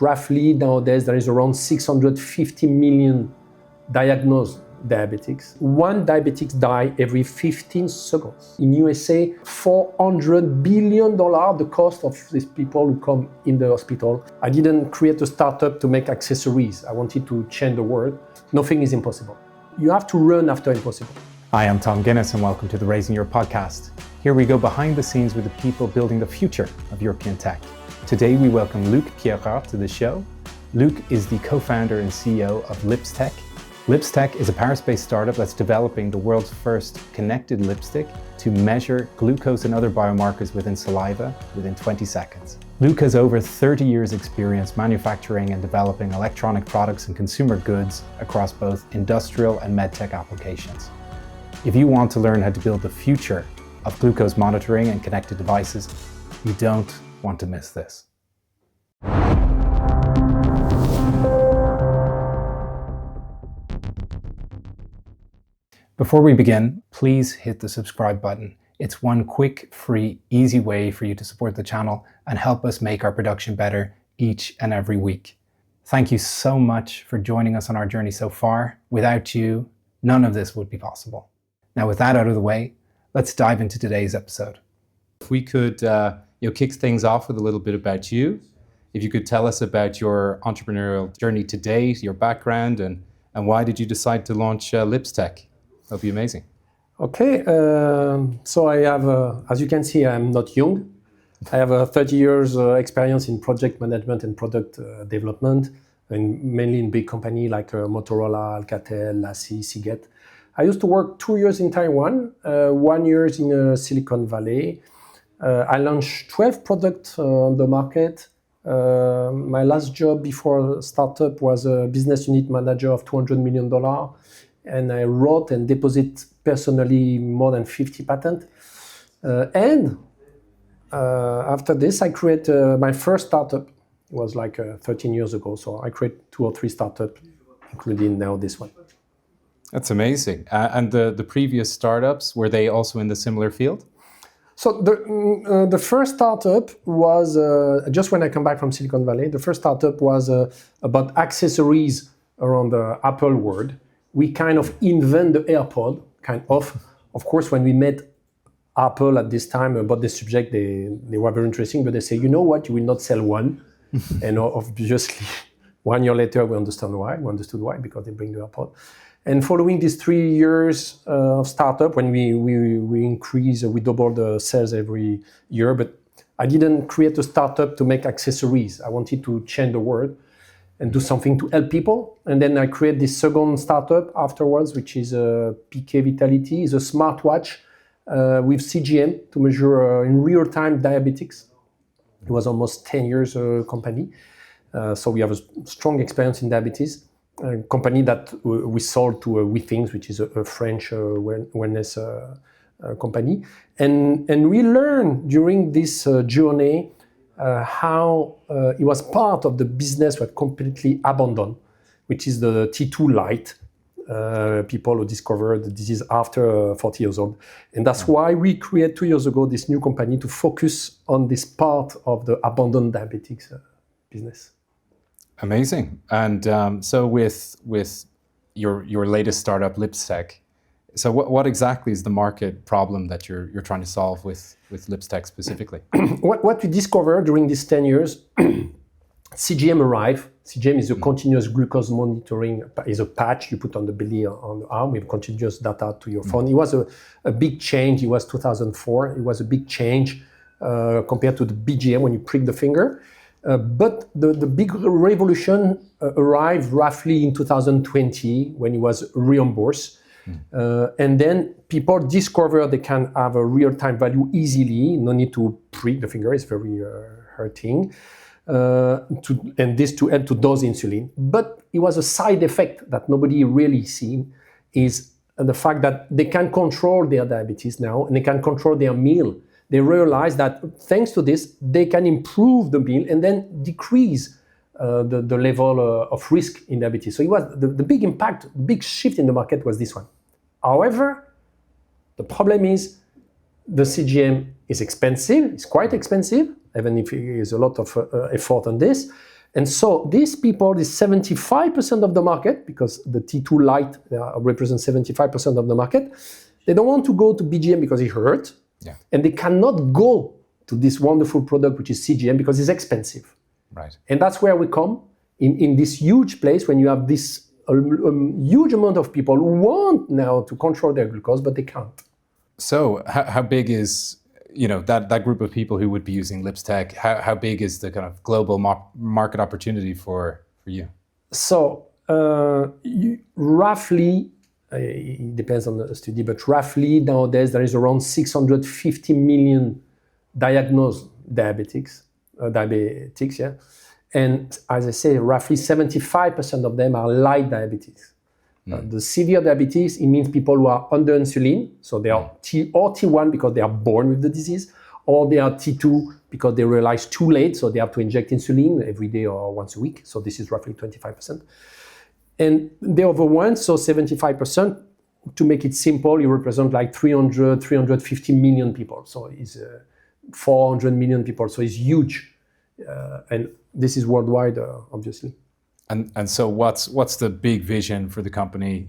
Roughly nowadays there is around 650 million diagnosed diabetics. One diabetic die every 15 seconds. In USA, $400 billion the cost of these people who come in the hospital. I didn't create a startup to make accessories. I wanted to change the world. Nothing is impossible. You have to run after impossible. Hi, I'm Tom Guinness and welcome to the Raising Your podcast. Here we go behind the scenes with the people building the future of European tech. Today we welcome Luc Pierart to the show. Luc is the co-founder and CEO of LipsTech. LipsTech is a Paris-based startup that's developing the world's first connected lipstick to measure glucose and other biomarkers within saliva within 20 seconds. Luc has over 30 years experience manufacturing and developing electronic products and consumer goods across both industrial and medtech applications. If you want to learn how to build the future of glucose monitoring and connected devices, you don't want to miss this. Before we begin, please hit the subscribe button. It's one quick, free, easy way for you to support the channel and help us make our production better each and every week. Thank you so much for joining us on our journey so far. Without you, none of this would be possible. Now, with that out of the way, let's dive into today's episode. If we could kick things off with a little bit about you, if you could tell us about your entrepreneurial journey to date, your background, and why did you decide to launch LipsTech? That'd be amazing. Okay, so I have, as you can see, I'm not young. I have 30 years experience in project management and product development, and mainly in big companies like Motorola, Alcatel, Lassie, Seagate. I used to work 2 years in Taiwan, 1 year in Silicon Valley. I launched 12 products on the market. My last job before startup was a business unit manager of $200 million. And I wrote and deposit personally more than 50 patents. After this, I created my first startup. It was like 13 years ago. So I created 2 or 3 startups, including now this one. That's amazing. And the previous startups, were they also in the similar field? So the first startup was, just when I come back from Silicon Valley, the first startup was about accessories around the Apple world. We kind of invent the AirPod, kind of. Of course, when we met Apple at this time about the subject, they were very interesting, but they say, you know what, you will not sell one. And obviously, 1 year later, we understood why, because they bring the AirPod. And following these 3 years of startup, when we increase, we double the sales every year, but I didn't create a startup to make accessories. I wanted to change the world and do something to help people. And then I create this second startup afterwards, which is PK Vitality. It's a smartwatch with CGM to measure in real time diabetics. It was almost 10 years company. So we have a strong experience in diabetes. A company that we sold to WeThings, which is a French wellness company. And we learned during this journey how it was part of the business was completely abandoned, which is the T2 light. People who discovered the disease after 40 years old. And that's why we created 2 years ago this new company to focus on this part of the abandoned diabetics business. Amazing. And so with your latest startup, LipsTech, so what exactly is the market problem that you're trying to solve with LipsTech specifically? What we discovered during these 10 years, CGM arrived. CGM is a continuous glucose monitoring, is a patch you put on the belly, on the arm with continuous data to your phone. It was a big change. It was 2004. It was a big change compared to the BGM when you prick the finger. But the big revolution arrived roughly in 2020 when it was reimbursed. And then people discover they can have a real-time value easily, no need to prick the finger, it's very hurting. And this to help to dose insulin. But it was a side effect that nobody really seen, is the fact that they can control their diabetes now and they can control their meal. They realize that thanks to this, they can improve the meal and then decrease the level of risk in diabetes. So it was the big impact, big shift in the market was this one. However, the problem is the CGM is expensive, it's quite expensive, even if there is a lot of effort on this. And so these people, this 75% of the market, because the T2 Lite represents 75% of the market, they don't want to go to BGM because it hurts, and they cannot go to this wonderful product, which is CGM, because it's expensive. Right. And that's where we come in this huge place when you have this huge amount of people who want now to control their glucose, but they can't. So how big is that group of people who would be using LipsTech? How big is the kind of global market opportunity for you? So roughly, it depends on the study, but roughly nowadays there is around 650 million diagnosed diabetics, yeah. And as I say, roughly 75% of them are light diabetes. The severe diabetes, it means people who are under insulin, so they are T1 because they are born with the disease, or they are T2 because they realize too late, so they have to inject insulin every day or once a week. So this is roughly 25%. And the other ones, so 75%, to make it simple, you represent like 350 million people. So it's 400 million people, so it's huge. And this is worldwide, obviously. And so what's the big vision for the company?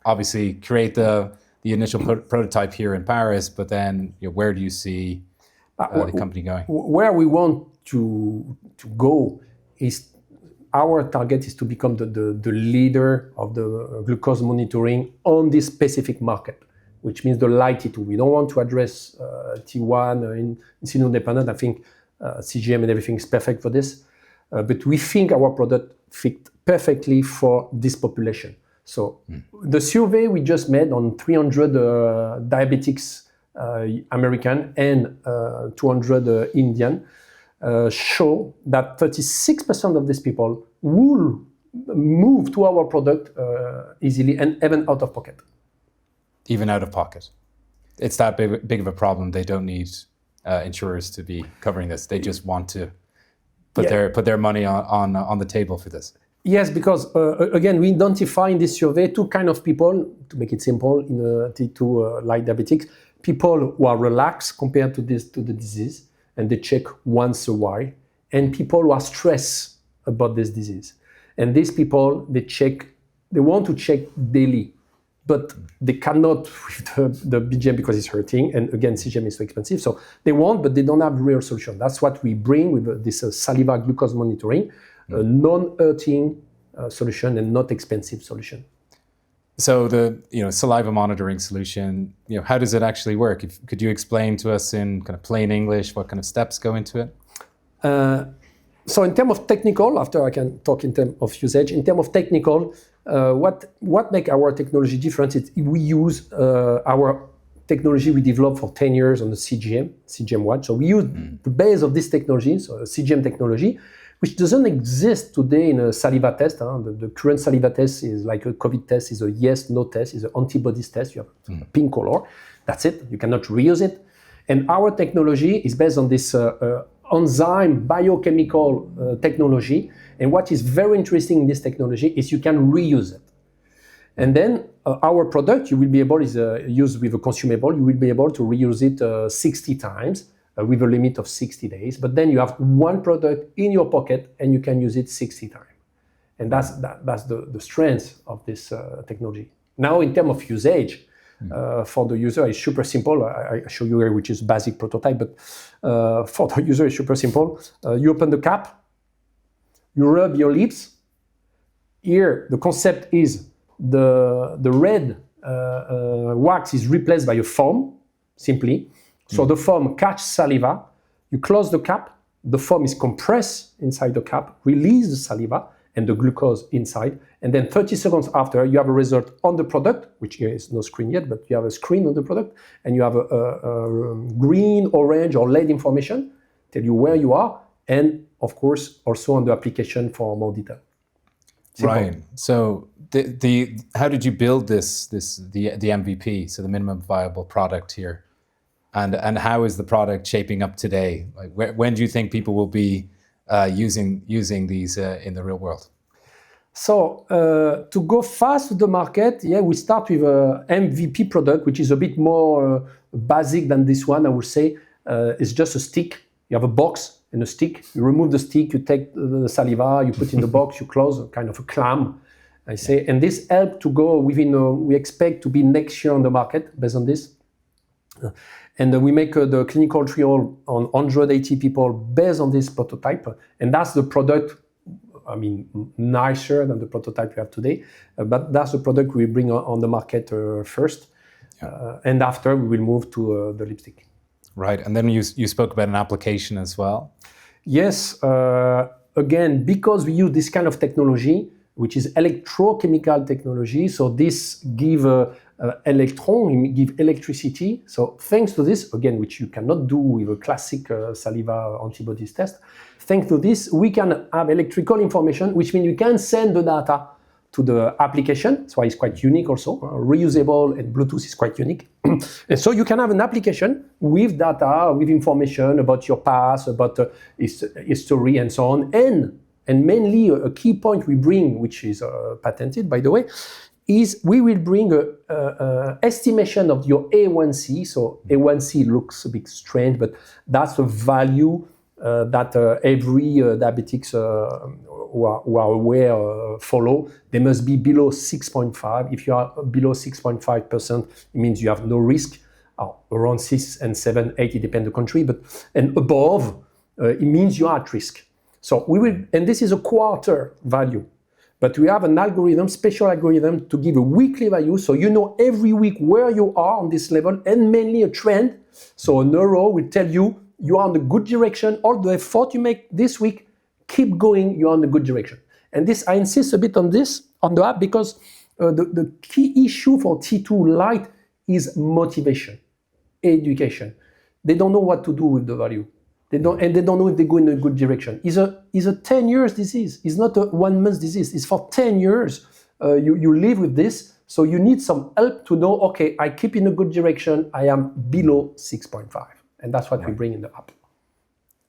Obviously create the initial prototype here in Paris, but then where do you see the company going? Where we want to go is, our target is to become the leader of the glucose monitoring on this specific market, which means the light T2. We don't want to address T1 insulin dependent. I think CGM and everything is perfect for this, but we think our product fit perfectly for this population. So the survey we just made on 300 diabetics, American and 200 Indian, show that 36% of these people will move to our product easily and even out of pocket. Even out of pocket. It's that big of a problem. They don't need insurers to be covering this. They just want to put their money on the table for this. Yes, because again, we identify in this survey two kind of people, to make it simple, in T2 light diabetics. People who are relaxed compared to the disease, and they check once a while, and people who are stressed about this disease. And these people, they want to check daily, but they cannot with the BGM because it's hurting, and again, CGM is so expensive. So they want, but they don't have real solution. That's what we bring with this saliva glucose monitoring, a non-hurting solution and not expensive solution. So the saliva monitoring solution, how does it actually work? Could you explain to us in kind of plain English what kind of steps go into it? So in terms of technical, after I can talk in terms of usage, in terms of technical, what makes our technology different is we use our technology we developed for 10 years on the CGM watch. So we use the base of this technology, so CGM technology, which doesn't exist today in a saliva test. The current saliva test is like a COVID test, is a yes, no test, is an antibodies test. You have a pink color. That's it. You cannot reuse it. And our technology is based on this enzyme biochemical technology. And what is very interesting in this technology is you can reuse it. And then our product, you will be able, is used with a consumable, you will be able to reuse it 60 times. With a limit of 60 days, but then you have one product in your pocket and you can use it 60 times. And that's the strength of this technology. Now, in terms of usage, for the user, it's super simple. I show you here, which is basic prototype, but for the user, it's super simple. You open the cap, you rub your lips. Here, the concept is the red wax is replaced by a foam, simply. So the foam catches saliva, you close the cap, the foam is compressed inside the cap, release the saliva and the glucose inside, and then 30 seconds after, you have a result on the product, which here is no screen yet, but you have a screen on the product, and you have a green, orange, or LED information, tell you where you are, and of course, also on the application for more detail. Simple. Right. So how did you build the MVP, so the minimum viable product here? And how is the product shaping up today? Like when do you think people will be using these in the real world? So to go fast to the market, we start with a MVP product, which is a bit more basic than this one. I would say it's just a stick You have a box and a stick. You remove the stick, you take the saliva, you put in the box, you close, kind of a clam, I say. And this helped to go within, we expect to be next year on the market based on this. And we make the clinical trial on 180 people based on this prototype. And that's the product, nicer than the prototype we have today. But that's the product we bring on the market first. And after, we will move to the lipstick. Right. And then you spoke about an application as well. Yes. Again, because we use this kind of technology, which is electrochemical technology, so this give electron, give electricity. So thanks to this, again, which you cannot do with a classic saliva antibodies test, thanks to this, we can have electrical information, which means you can send the data to the application. That's why it's quite unique also. Reusable and Bluetooth is quite unique. And so you can have an application with data, with information about your past, about history and so on. And mainly a key point we bring, which is patented, by the way, is we will bring a estimation of your A1C. So A1C looks a bit strange, but that's the value that every diabetics who are aware follow. They must be below 6.5. If you are below 6.5%, it means you have no risk. Around 6 and 7, 8, it depends on the country, and above, it means you are at risk. So we will, and this is a quarter value, but we have an algorithm, special algorithm, to give a weekly value, so you know every week where you are on this level, and mainly a trend. So a neuro will tell you are in the good direction. All the effort you make this week, keep going, you're in the good direction. And this, I insist a bit on this, on the app, because the key issue for T2 Lite is motivation, education. They don't know what to do with the value. They don't know if they go in a good direction. It's a 10 years disease. It's not a 1 month disease. It's for 10 years. You live with this, so you need some help to know, okay, I keep in a good direction, I am below 6.5. And that's what we bring in the app.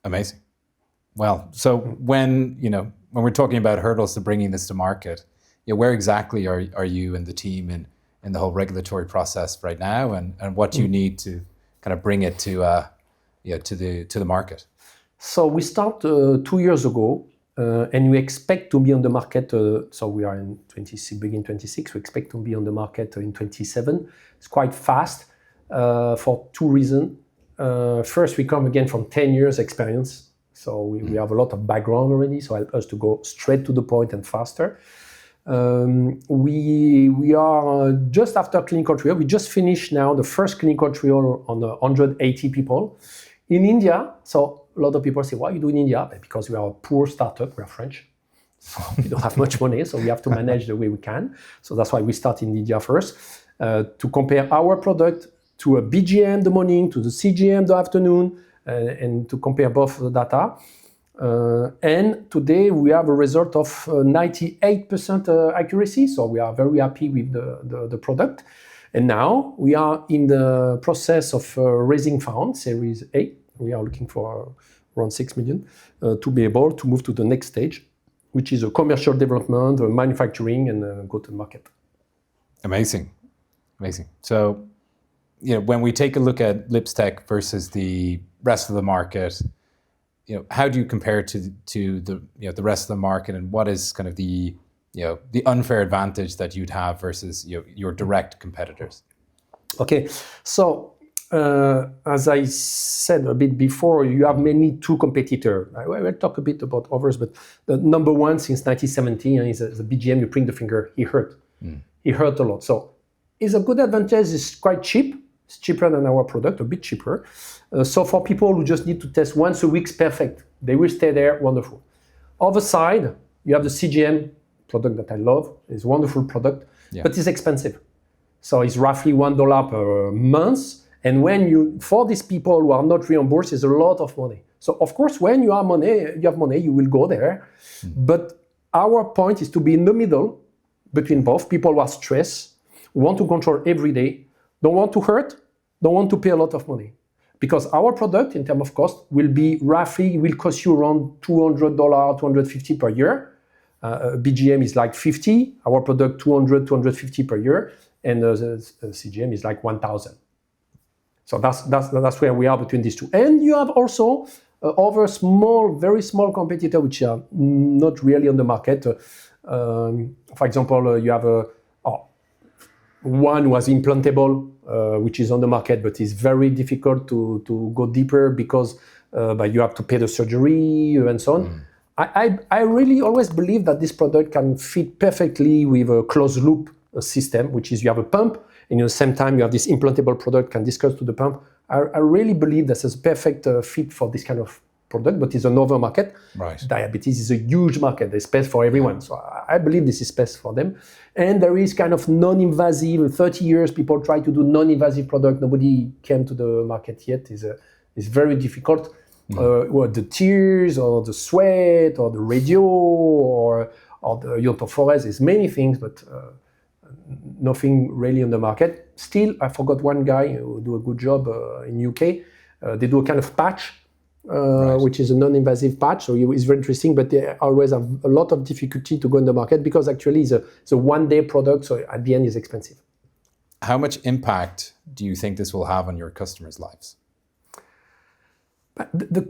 Amazing. Well, so when we're talking about hurdles to bringing this to market, where exactly are you and the team in the whole regulatory process right now, and what do you need to kind of bring it to the market? So we start 2 years ago, and we expect to be on the market. So we are in begin 26. We expect to be on the market in 27. It's quite fast for two reasons. First, we come again from 10 years experience. So we have a lot of background already, so help us to go straight to the point and faster. We are just after clinical trial. We just finished now the first clinical trial on 180 people in India. So a lot of people say, why you do in India? Because we are a poor startup, we are French. So we don't have much money, so we have to manage the way we can. So that's why we start in India first, to compare our product to a BGM the morning, to the CGM the afternoon, and to compare both the data. And today we have a result of 98% accuracy, so we are very happy with the product. And now we are in the process of raising funds, Series A. We are looking for around 6 million to be able to move to the next stage, which is a commercial development, manufacturing, and go to the market. Amazing. So, when we take a look at LipsTech versus the rest of the market, how do you compare to the rest of the market, and what is kind of the unfair advantage that you'd have versus your direct competitors? Okay, so as I said a bit before, you have mainly two competitors. I will talk a bit about others, but the number one since 1970 is the BGM. You prick the finger, he hurt. He hurt a lot. So it's a good advantage. It's quite cheap. It's cheaper than our product, a bit cheaper. So for people who just need to test once a week, it's perfect. They will stay there, wonderful. Other side, you have the CGM product that I love. It's a wonderful product, but it's expensive. So it's roughly $1 per month. And for these people who are not reimbursed, it's a lot of money. So of course, when you have money, you will go there. But our point is to be in the middle between both. People who are stressed, who want to control every day, don't want to hurt, don't want to pay a lot of money. Because our product, in terms of cost, will cost you around $200, $250 per year. BGM is like $50. Our product, $200, $250 per year. And the CGM is like $1,000. So that's where we are between these two. And you have also other very small competitors which are not really on the market. For example, you have one was implantable, which is on the market, but it's very difficult to go deeper because but you have to pay the surgery and so on. I really always believe that this product can fit perfectly with a closed loop system, which is you have a pump, and at the same time you have this implantable product can discuss to the pump. I really believe this is a perfect fit for this kind of product, but it's another market. Right. Diabetes is a huge market. There's space for everyone. So I believe this is space for them. And there is kind of non-invasive. 30 years people try to do non-invasive product. Nobody came to the market yet. It's very difficult. Or the tears, or the sweat, or the radio, or the iontophoresis. There's many things, but nothing really on the market. Still, I forgot one guy who do a good job in UK. They do a kind of patch, which is a non-invasive patch. So it's very interesting, but they always have a lot of difficulty to go in the market because actually it's a one-day product. So at the end, it's expensive. How much impact do you think this will have on your customers' lives? The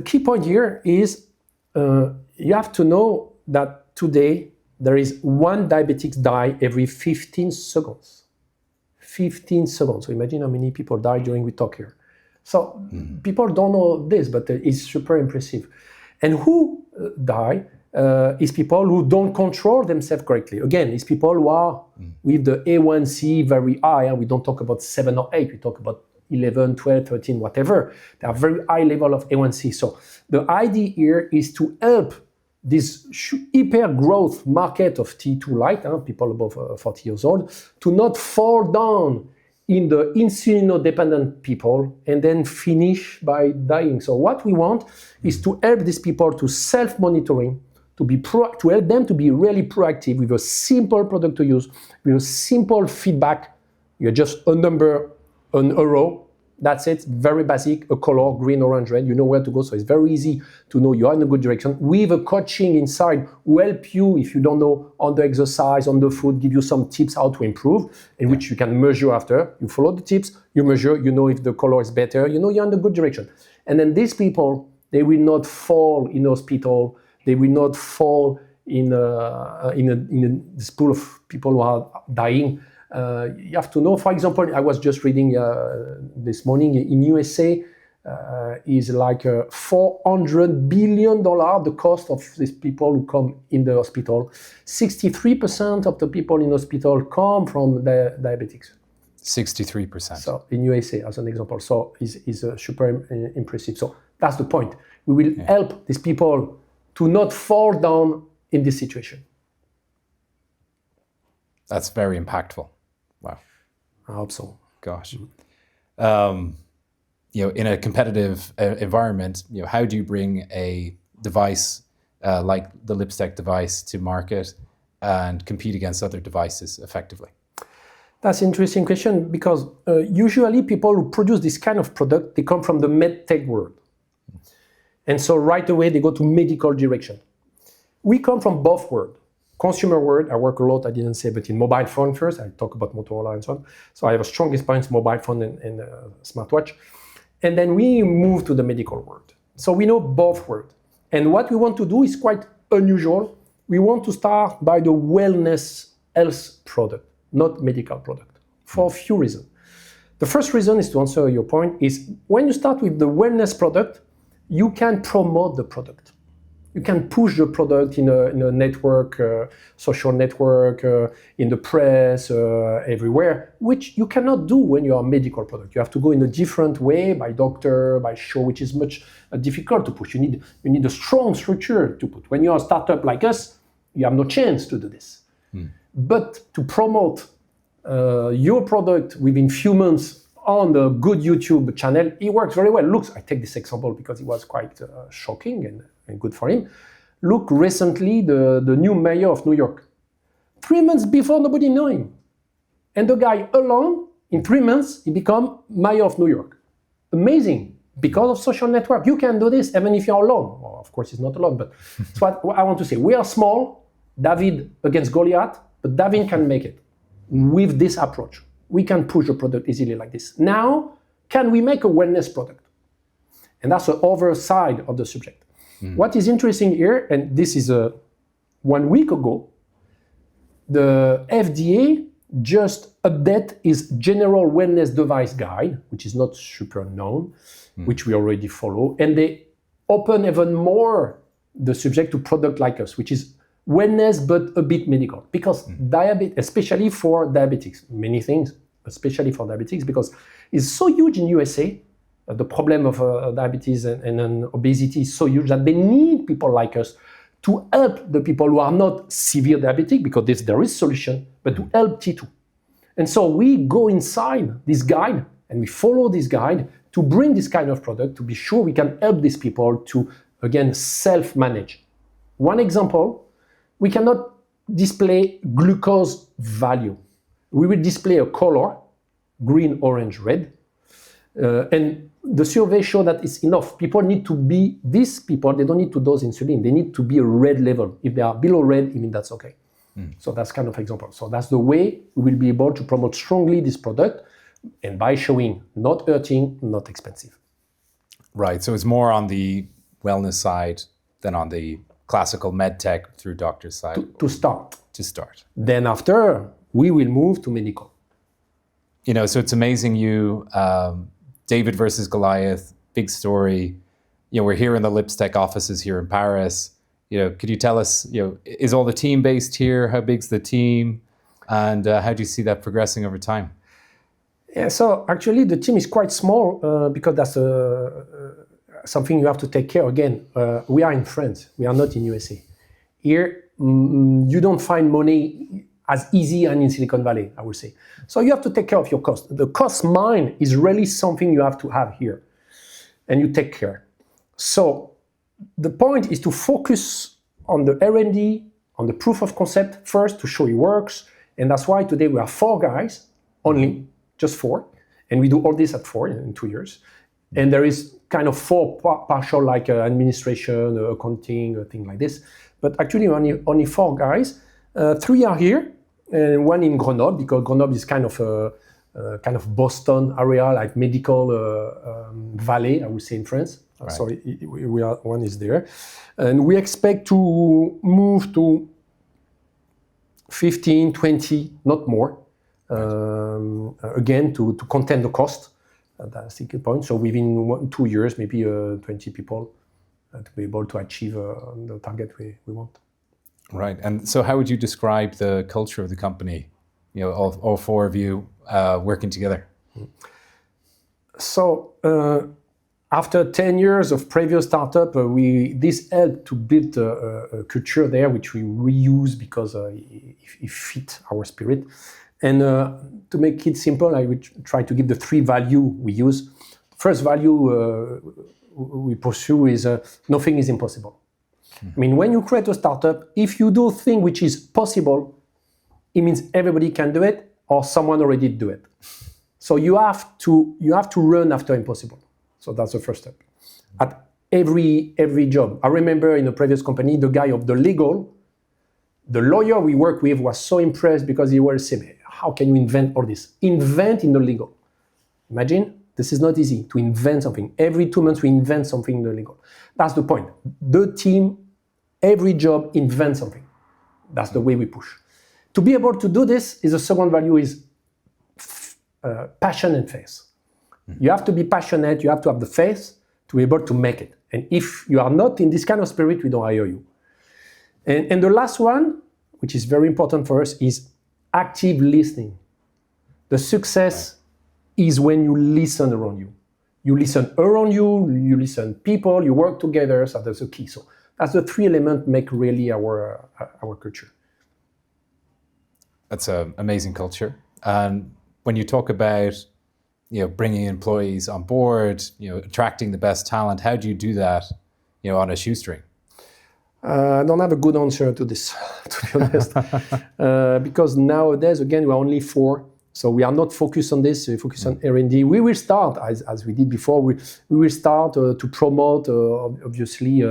key point here is you have to know that today there is one diabetic die every 15 seconds. 15 seconds. So imagine how many people die during we talk here. So people don't know this, but it's super impressive. And who die is people who don't control themselves correctly. Again, it's people who are with the A1C very high. And we don't talk about 7 or 8. We talk about 11, 12, 13, whatever. They have very high level of A1C. So the idea here is to help this hyper growth market of T2 light, people above 40 years old, to not fall down in the insulino-dependent people and then finish by dying. So what we want is to help these people to self-monitoring, to help them to be really proactive with a simple product to use, with a simple feedback. You're just a number, an arrow. That's it, very basic, a color, green, orange, red, you know where to go. So it's very easy to know you're in a good direction. With a coaching inside who help you, if you don't know, on the exercise, on the food, give you some tips how to improve, in which you can measure after. You follow the tips, you measure, you know if the color is better, you know you're in the good direction. And then these people, they will not fall in hospital, they will not fall in this pool of people who are dying. You have to know, for example, I was just reading this morning in USA is like $400 billion the cost of these people who come in the hospital. 63% of the people in hospital come from the diabetics. 63%. So in USA, as an example. So is super impressive. So that's the point. We will help these people to not fall down in this situation. That's very impactful. Wow. I hope so. Gosh. In a competitive environment, how do you bring a device like the LipsTech device to market and compete against other devices effectively? That's an interesting question because usually people who produce this kind of product, they come from the medtech world. And so right away they go to medical direction. We come from both worlds. Consumer world, I work a lot, I didn't say, but in mobile phone first, I talk about Motorola and so on. So I have a strong experience in mobile phone and smartwatch. And then we move to the medical world. So we know both worlds. And what we want to do is quite unusual. We want to start by the wellness health product, not medical product, for a few reasons. The first reason is to answer your point is when you start with the wellness product, you can promote the product. You can push the product in a network, social network, in the press, everywhere, which you cannot do when you are a medical product. You have to go in a different way, by doctor, by show, which is much difficult to push. You need a strong structure to put. When you are a startup like us, you have no chance to do this. But to promote your product within few months on the good YouTube channel, it works very well. Look, I take this example because it was quite shocking and good for him. Look, recently, the new mayor of New York. 3 months before, nobody knew him. And the guy alone, in 3 months, he became mayor of New York. Amazing. Because of social network. You can do this even if you're alone. Well, of course, he's not alone, but that's what I want to say. We are small, David against Goliath, but David can make it with this approach. We can push the product easily like this. Now, can we make a wellness product? And that's the other side of the subject. What is interesting here, and this is 1 week ago, the FDA just update its general wellness device guide, which is not super known, which we already follow, and they open even more the subject to product like us, which is wellness but a bit medical. Because diabetes, especially for diabetics, many things, especially for diabetics, because it's so huge in USA, the problem of diabetes and obesity is so huge that they need people like us to help the people who are not severe diabetic, because there is solution, but to help T2. And so we go inside this guide and we follow this guide to bring this kind of product to be sure we can help these people to, again, self-manage. One example, we cannot display glucose value. We will display a color, green, orange, red, and the survey show that it's enough. People need to be, these people, they don't need to dose insulin. They need to be a red level. If they are below red, it means that's okay. So that's kind of example. So that's the way we will be able to promote strongly this product, and by showing not hurting, not expensive. Right. So it's more on the wellness side than on the classical medtech through doctor's side. To start. To start. Then after, we will move to medical. You know, so it's amazing you, David versus Goliath, big story. You know, we're here in the LipsTech offices here in Paris. You know, could you tell us, you know, is all the team based here? How big's the team? And how do you see that progressing over time? Yeah, so actually the team is quite small because that's something you have to take care. Again, we are in France. We are not in USA. Here, you don't find money as easy as in Silicon Valley, I would say. So you have to take care of your cost. The cost mine is really something you have to have here, and you take care. So the point is to focus on the R&D, on the proof of concept first to show it works, and that's why today we are 4 guys only, just 4, and we do all this at 4 in 2 years. And there is kind of 4 partial like administration, accounting, thing like this. But actually only 4 guys. 3 are here, and 1 in Grenoble, because Grenoble is kind of Boston area, like medical valley, I would say, in France. Right. Sorry, we are 1 is there, and we expect to move to 15, 20, not more. Again, to contain the cost. That's the key point. So within 2 years, maybe 20 people to be able to achieve the target we want. Right. And so how would you describe the culture of the company? You know, all 4 of you working together. So after 10 years of previous startup, this helped to build a culture there, which we reuse because it fit our spirit. And to make it simple, I would try to give the 3 value we use. First value we pursue is nothing is impossible. I mean, when you create a startup, if you do a thing which is possible, it means everybody can do it or someone already do it. So you have to run after impossible. So that's the first step. At every job. I remember in a previous company, the guy of the legal, the lawyer we work with was so impressed because he was saying, how can you invent all this? Invent in the legal. Imagine, this is not easy to invent something. Every 2 months we invent something in the legal. That's the point. The team, every job invents something. That's the way we push. To be able to do this, the second value is passion and faith. You have to be passionate, you have to have the faith to be able to make it. And if you are not in this kind of spirit, we don't hire you. And the last one, which is very important for us, is active listening. The success is when you listen around you. You listen around you, you listen people, you work together, so that's the key. So that's the 3 elements make really our culture. That's an amazing culture. And when you talk about, you know, bringing employees on board, you know, attracting the best talent, how do you do that, you know, on a shoestring? I don't have a good answer to this, to be honest, because nowadays, again, we're only 4, so we are not focused on this. We focus on R&D. We will start, as we did before, we will start to promote, obviously,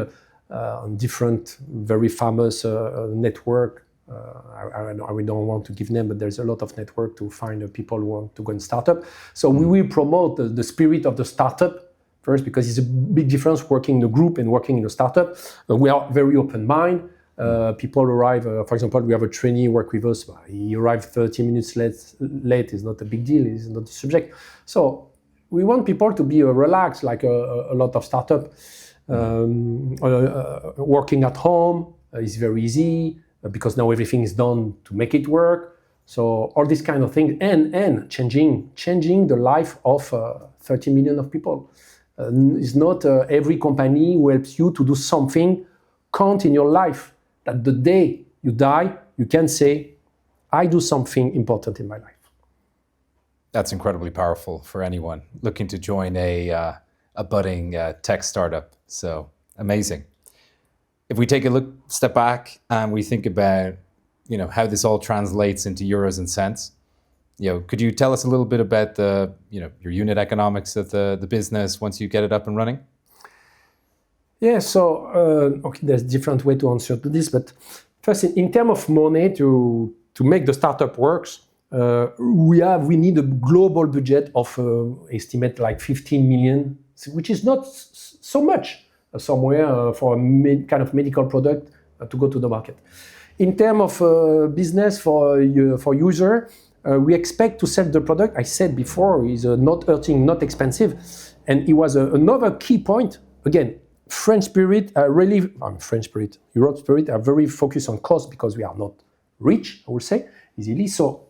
on different, very famous network. I don't want to give name, but there's a lot of network to find people who want to go and start up. So we will promote the spirit of the startup, First, because it's a big difference working in a group and working in a startup. We are very open-minded. People arrive, for example, we have a trainee work with us. He arrived 30 minutes late is not a big deal, it's not the subject. So we want people to be relaxed, like a lot of startup. Working at home is very easy because now everything is done to make it work. So all these kind of things and changing the life of 30 million of people. It's not every company who helps you to do something count in your life. That the day you die, you can say, I do something important in my life. That's incredibly powerful for anyone looking to join a budding tech startup. So amazing. If we take a step back and we think about, how this all translates into euros and cents, could you tell us a little bit about your unit economics of the business once you get it up and running? Yeah, so there's different way to answer to this, but first, in terms of money to make the startup works, we need a global budget of estimate like 15 million, which is not so much somewhere for a kind of medical product to go to the market. In terms of business for user, we expect to sell the product. I said before, is not hurting, not expensive, and it was another key point. Again, Europe Spirit are very focused on cost because we are not rich, I would say, easily. So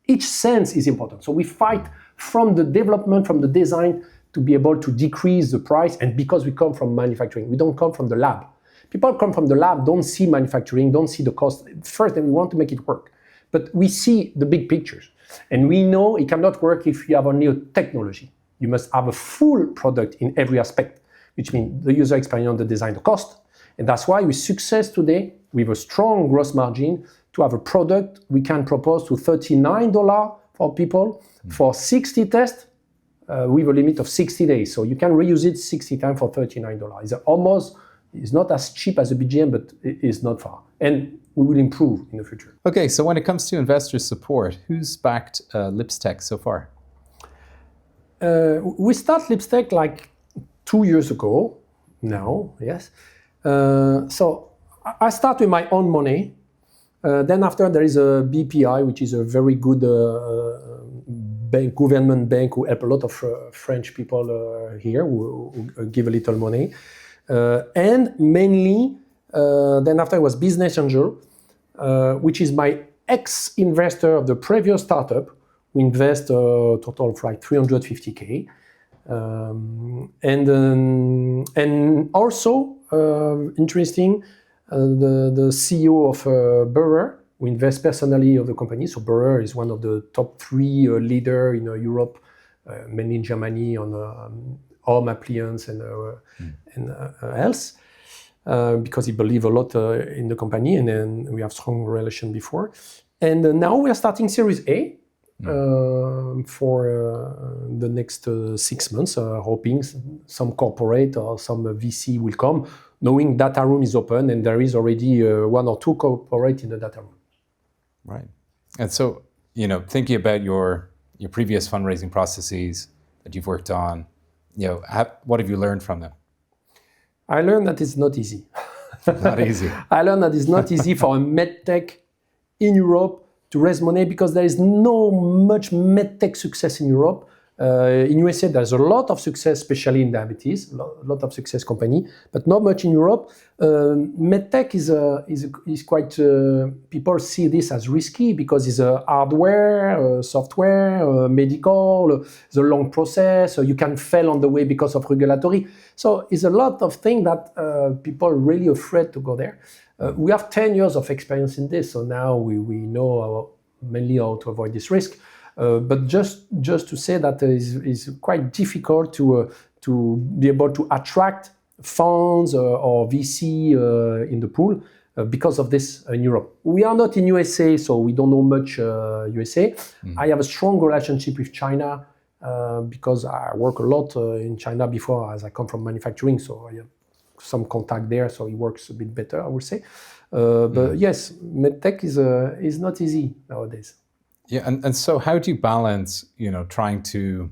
each cent is important. So we fight from the development, from the design, to be able to decrease the price. And because we come from manufacturing, we don't come from the lab. People come from the lab, don't see manufacturing, don't see the cost first, and we want to make it work. But we see the big pictures. And we know it cannot work if you have only a technology. You must have a full product in every aspect, which means the user experience, the design, the cost. And that's why we success today with a strong gross margin to have a product we can propose to $39 for people for 60 tests with a limit of 60 days. So you can reuse it 60 times for $39. It's not as cheap as a BGM, but it is not far. And we will improve in the future. Okay, so when it comes to investor support, who's backed LipsTech so far? We start LipsTech like 2 years ago now, yes. So I start with my own money. Then after there is a BPI, which is a very good government bank who help a lot of French people here who give a little money. And mainly, then after it was Business Angel, which is my ex-investor of the previous startup. We invest a total of like 350K. And also, interesting, the CEO of Burger, who invests personally of the company. So Burger is one of the top 3 leader in Europe, mainly in Germany on home appliance and else, because he believes a lot in the company, and then we have strong relation before. And now we are starting Series A. For the next 6 months, hoping some corporate or some VC will come, knowing data room is open and there is already 1 or 2 corporate in the data room. Right. And so, thinking about your previous fundraising processes that you've worked on, what have you learned from them? I learned that it's not easy. Not easy. I learned that it's not easy for a medtech in Europe to raise money because there is no much medtech success in Europe. In USA, there's a lot of success, especially in diabetes, a lot of success company, but not much in Europe. Medtech is quite, people see this as risky because it's a hardware, software, medical, it's a long process, you can fail on the way because of regulatory. So it's a lot of things that people are really afraid to go there. We have 10 years of experience in this, so now we know mainly how to avoid this risk. But just to say that it's quite difficult to be able to attract funds or VC in the pool because of this in Europe. We are not in USA, so we don't know much USA. I have a strong relationship with China because I work a lot in China before, as I come from manufacturing, so I have some contact there, so it works a bit better, I would say. But yes, medtech is not easy nowadays. Yeah, and so how do you balance, trying to,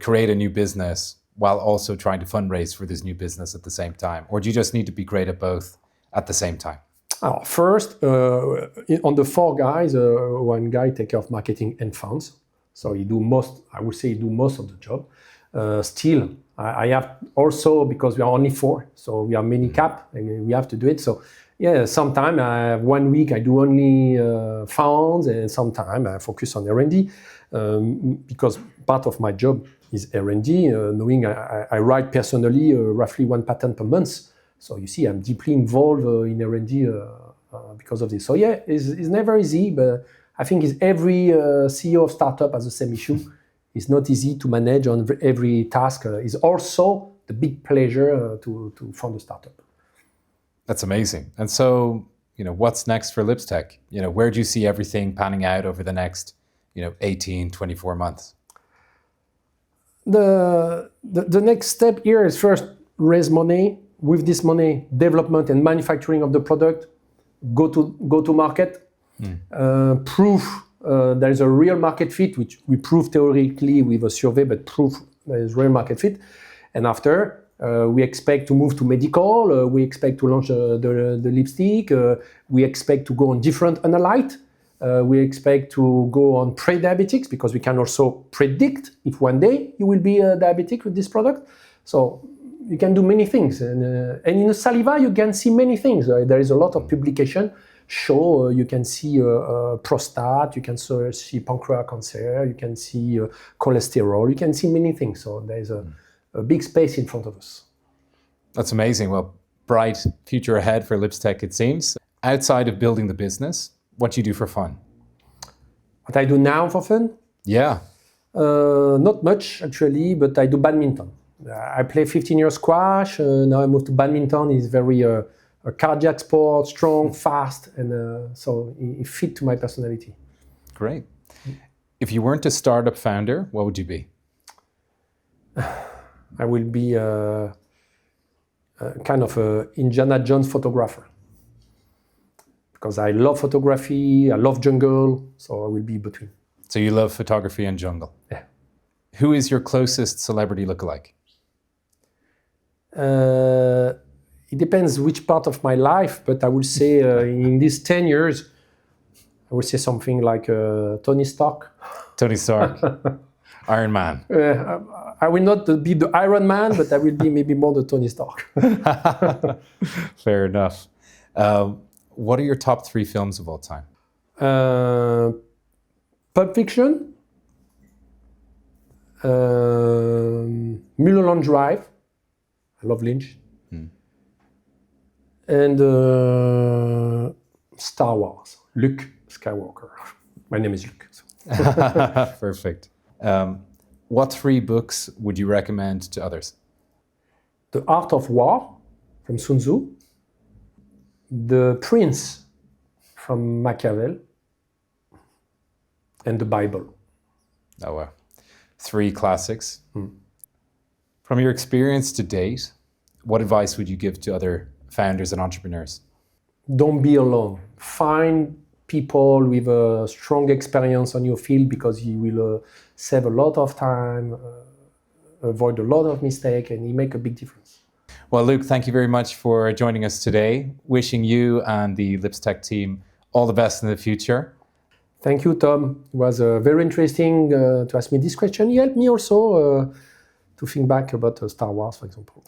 create a new business while also trying to fundraise for this new business at the same time? Or do you just need to be great at both at the same time? First, on the four guys, one guy take care of marketing and funds. So he do most of the job. Still, I have also, because we are only four, so we are many cap, and we have to do it. So yeah, sometime I have 1 week I do only funds, and sometime I focus on R&D, because part of my job is R&D, knowing I write personally roughly 1 patent per month. So you see, I'm deeply involved in R&D because of this. So yeah, it's never easy, but I think every CEO of startup has the same issue. It's not easy to manage on every task. It's also the big pleasure to found a startup. That's amazing. And so, what's next for LipsTech? Where do you see everything panning out over the next, 18, 24 months? The next step here is first raise money. With this money, development and manufacturing of the product, go to market, prove there is a real market fit, which we prove theoretically with a survey, but prove there is real market fit. And after, we expect to move to medical, we expect to launch the lipstick, we expect to go on different analyte, we expect to go on pre-diabetics, because we can also predict if one day you will be diabetic with this product. So you can do many things. And in the saliva, you can see many things. There is a lot of publication show you can see prostate, you can see pancreatic cancer, you can see cholesterol, you can see many things. So there is a big space in front of us. That's amazing. Well, bright future ahead for LipsTech, it seems. Outside of building the business, what do you do for fun? What I do now for fun? Yeah. Not much, actually, but I do badminton. I play 15 years squash. Now I moved to badminton. It's very a cardiac sport, strong, fast, and so it fit to my personality. Great. If you weren't a startup founder, what would you be? I will be a kind of a Indiana Jones photographer, because I love photography, I love jungle, so I will be between. So you love photography and jungle? Yeah. Who is your closest celebrity lookalike? It depends which part of my life, but I would say in these 10 years, I would say something like Tony Stark. Tony Stark, Iron Man. I will not be the Iron Man, but I will be maybe more the Tony Stark. Fair enough. What are your top 3 films of all time? Pulp Fiction, Mulholland Drive. I love Lynch. And Star Wars, Luke Skywalker. My name is Luc. So. Perfect. What 3 books would you recommend to others? The Art of War from Sun Tzu, The Prince from Machiavelli, and the Bible. Oh, wow. 3 classics. From your experience to date, what advice would you give to other founders and entrepreneurs? Don't be alone. Find people with a strong experience on your field, because you will save a lot of time, avoid a lot of mistakes, and you make a big difference. Well, Luc, thank you very much for joining us today. Wishing you and the LipsTech team all the best in the future. Thank you, Tom. It was very interesting to ask me this question. It helped me also to think back about Star Wars, for example.